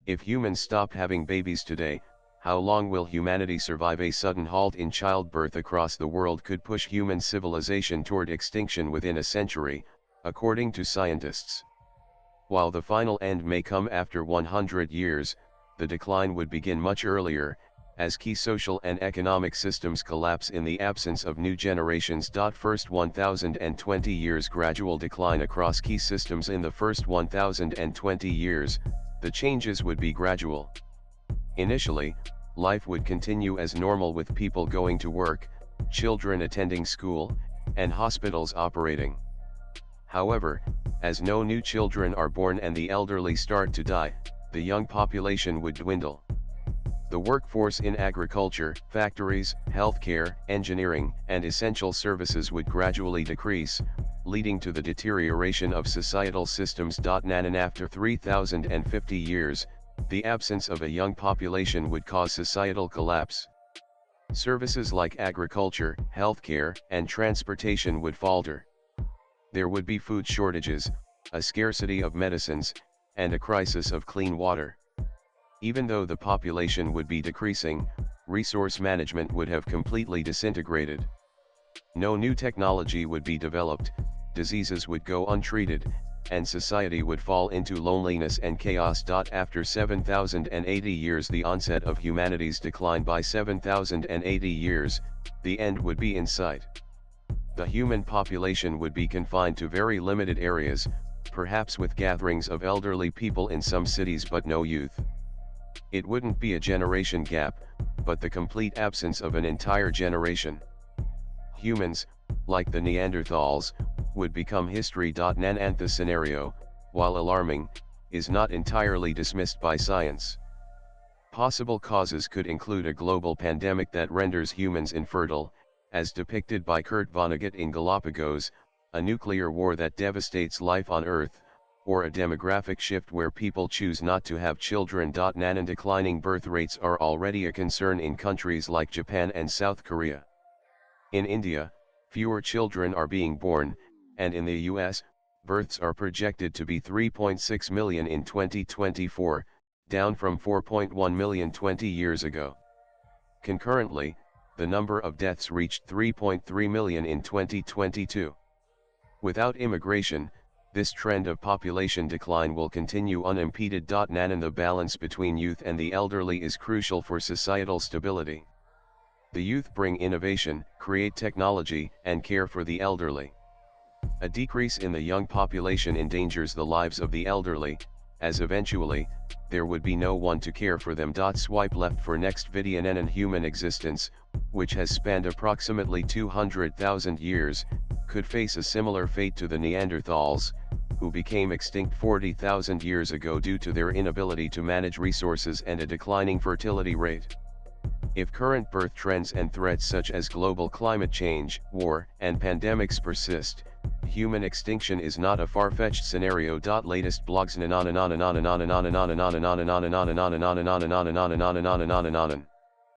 If humans stopped having babies today, how long will humanity survive? A sudden halt in childbirth across the world could push human civilization toward extinction within a century, according to scientists. While the final end may come after 100 years, the decline would begin much earlier, as key social and economic systems collapse in the absence of new generations. First 1020 years gradual decline across key systems. In the first 1020 years, the changes would be gradual. Initially, life would continue as normal with people going to work, children attending school, and hospitals operating. However, as no new children are born and the elderly start to die, the young population would dwindle. The workforce in agriculture, factories, healthcare, engineering, and essential services would gradually decrease, leading to the deterioration of societal systems. And after 3050 years, the absence of a young population would cause societal collapse. Services like agriculture, healthcare, and transportation would falter. There would be food shortages, a scarcity of medicines, and a crisis of clean water. Even though the population would be decreasing, resource management would have completely disintegrated. No new technology would be developed, diseases would go untreated, and society would fall into loneliness and chaos. After 7,080 years, the onset of humanity's decline. By 7,080 years, the end would be in sight. The human population would be confined to very limited areas, perhaps with gatherings of elderly people in some cities but no youth. It wouldn't be a generation gap, but the complete absence of an entire generation. Humans, like the Neanderthals, would become history. The scenario, while alarming, is not entirely dismissed by science. Possible causes could include a global pandemic that renders humans infertile, as depicted by Kurt Vonnegut in Galapagos, a nuclear war that devastates life on Earth, or a demographic shift where people choose not to have children. And declining birth rates are already a concern in countries like Japan and South Korea. In India, fewer children are being born, and in the US, births are projected to be 3.6 million in 2024, down from 4.1 million 20 years ago. Concurrently, the number of deaths reached 3.3 million in 2022. Without immigration, this trend of population decline will continue unimpeded. And the balance between youth and the elderly is crucial for societal stability. The youth bring innovation, create technology, and care for the elderly. A decrease in the young population endangers the lives of the elderly, as eventually, there would be no one to care for them. Swipe left for next video. And human existence, which has spanned approximately 200,000 years, could face a similar fate to the Neanderthals, who became extinct 40,000 years ago due to their inability to manage resources and a declining fertility rate. If current birth trends and threats such as global climate change, war, and pandemics persist, human extinction is not a far-fetched scenario. Latest blogs